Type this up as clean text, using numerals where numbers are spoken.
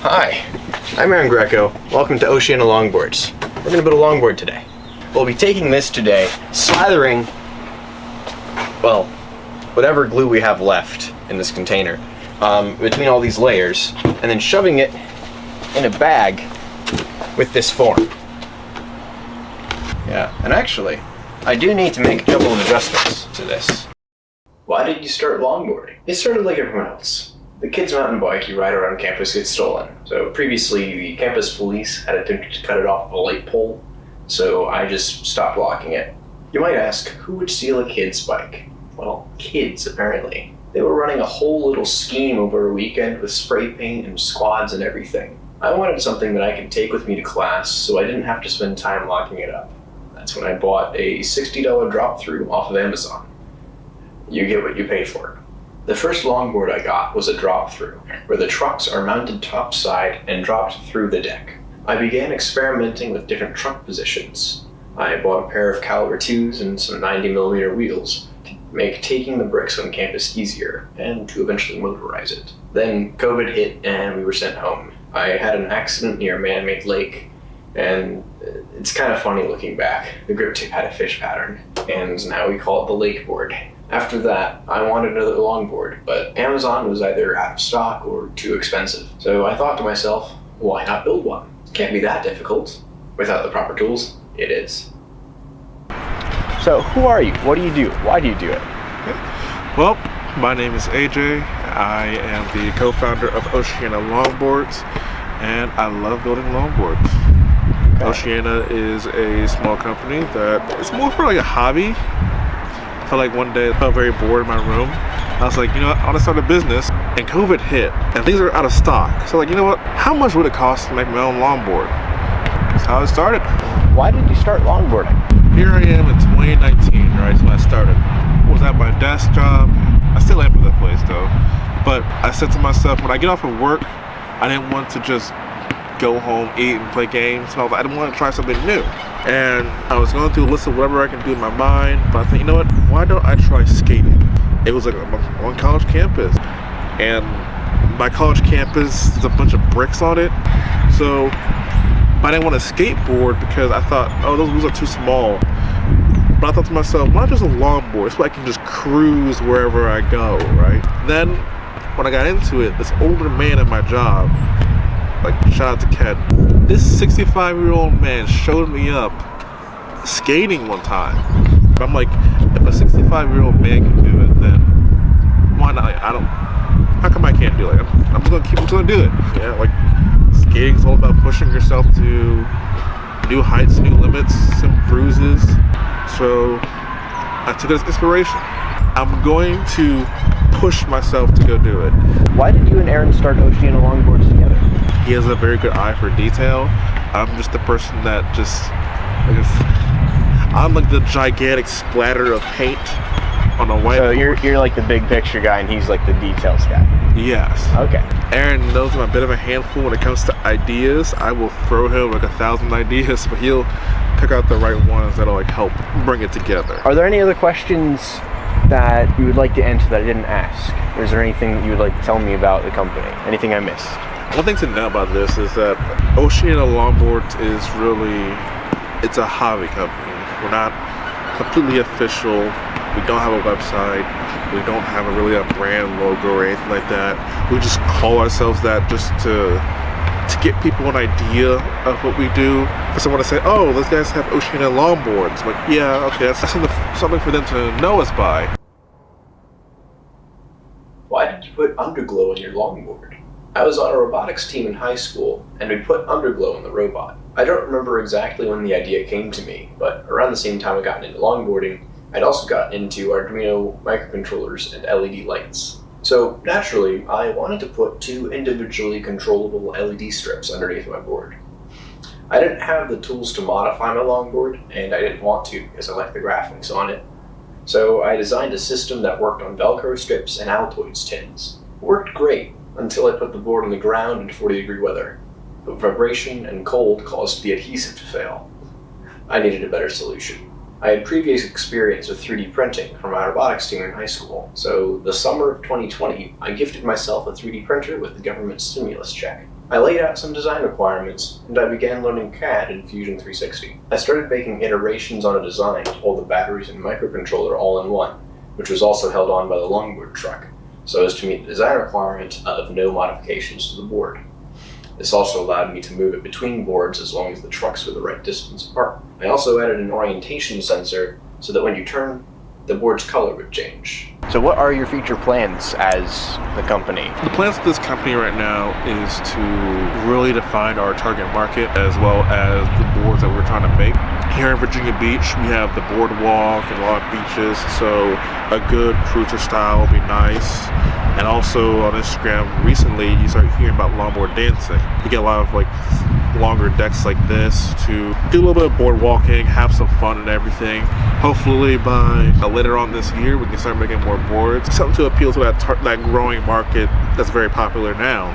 Hi, I'm Aaron Greco. Welcome to Oceana Longboards. We're going to build a longboard today. We'll be taking this today, slathering, well, whatever glue we have left in this container between all these layers, and then shoving it in a bag with this form. Yeah, and actually, I do need to make a couple of adjustments to this. Why did you start longboarding? It started like everyone else. The kid's mountain bike you ride around campus gets stolen. So previously, the campus police had attempted to cut it off a light pole, so I just stopped blocking it. You might ask, who would steal a kid's bike? Well, kids, apparently. They were running a whole little scheme over a weekend with spray paint and squads and everything. I wanted something that I could take with me to class, so I didn't have to spend time locking it up. That's when I bought a $60 drop-through off of Amazon. You get what you pay for. The first longboard I got was a drop-through, where the trucks are mounted topside and dropped through the deck. I began experimenting with different truck positions. I bought a pair of caliber 2s and some 90mm wheels to make taking the bricks on campus easier, and to eventually motorize it. Then COVID hit and we were sent home. I had an accident near a man-made lake, and it's kind of funny looking back. The grip tip had a fish pattern, and now we call it the lake board. After that, I wanted another longboard, but Amazon was either out of stock or too expensive. So I thought to myself, why not build one? It can't be that difficult. Without the proper tools, it is. So who are you? What do you do? Why do you do it? Well, my name is AJ. I am the co-founder of Oceana Longboards, and I love building longboards. Okay. Oceana is a small company that it's more for like a hobby. I felt like one day I felt very bored in my room. I was like, you know what, I want to start a business. And COVID hit, and things are out of stock. So like, you know what, how much would it cost to make my own longboard? That's how it started. Why did you start longboarding? Here I am in 2019, right, so when I started. I was at my desk job. I still am at that place though. But I said to myself, when I get off of work, I didn't want to just go home, eat, and play games. So I didn't want to try something new. And I was going through a list of whatever I can do in my mind, but I think, you know what, why don't I try skating? It was like on college campus, and my college campus, there's a bunch of bricks on it, so I didn't want a skateboard because I thought, oh, those wheels are too small. But I thought to myself, why not just a longboard so I can just cruise wherever I go, right? Then, when I got into it, this older man at my job, like, shout out to Ken, this 65-year-old man showed me up skating one time. But I'm like, if a 65-year-old man can do it, then why not? How come I can't do it? I'm just gonna do it. Yeah, like, skating's all about pushing yourself to new heights, new limits, some bruises. So I took it as inspiration. I'm going to push myself to go do it. Why did you and Aaron start Oceana Longboards together? He has a very good eye for detail. I'm just the person that just, I'm like the gigantic splatter of paint on a whiteboard. So you're like the big picture guy and he's like the details guy? Yes. Okay. Aaron knows I'm a bit of a handful when it comes to ideas. I will throw him like 1,000 ideas, but he'll pick out the right ones that'll like help bring it together. Are there any other questions that you would like to answer that I didn't ask? Or is there anything that you would like to tell me about the company? Anything I missed? One thing to know about this is that Oceana Longboards is really, it's a hobby company. We're not completely official. We don't have a website. We don't have a brand logo or anything like that. We just call ourselves that just to get people an idea of what we do. For someone to say, oh, those guys have Oceana Longboards. I'm like, yeah, okay, that's something for them to know us by. Why did you put underglow in your longboard? I was on a robotics team in high school, and we put underglow in the robot. I don't remember exactly when the idea came to me, but around the same time I got into longboarding, I'd also gotten into Arduino microcontrollers and LED lights. So naturally, I wanted to put 2 individually controllable LED strips underneath my board. I didn't have the tools to modify my longboard, and I didn't want to because I liked the graphics on it. So I designed a system that worked on Velcro strips and Altoids tins. It worked great until I put the board on the ground in 40-degree weather. But vibration and cold caused the adhesive to fail. I needed a better solution. I had previous experience with 3D printing from my robotics team in high school, so the summer of 2020, I gifted myself a 3D printer with the government stimulus check. I laid out some design requirements, and I began learning CAD in Fusion 360. I started making iterations on a design to hold the batteries and microcontroller all in one, which was also held on by the longboard truck, so as to meet the design requirement of no modifications to the board. This also allowed me to move it between boards as long as the trucks were the right distance apart. I also added an orientation sensor so that when you turn, the board's color would change. So what are your future plans as the company? The plans of this company right now is to really define our target market as well as the boards that we're trying to make. Here in Virginia Beach, we have the boardwalk and a lot of beaches, so a good cruiser style would be nice. And also on Instagram, recently you start hearing about longboard dancing. You get a lot of like longer decks like this to do a little bit of board walking, have some fun and everything. Hopefully by later on this year, we can start making more boards. Something to appeal to that growing market that's very popular now.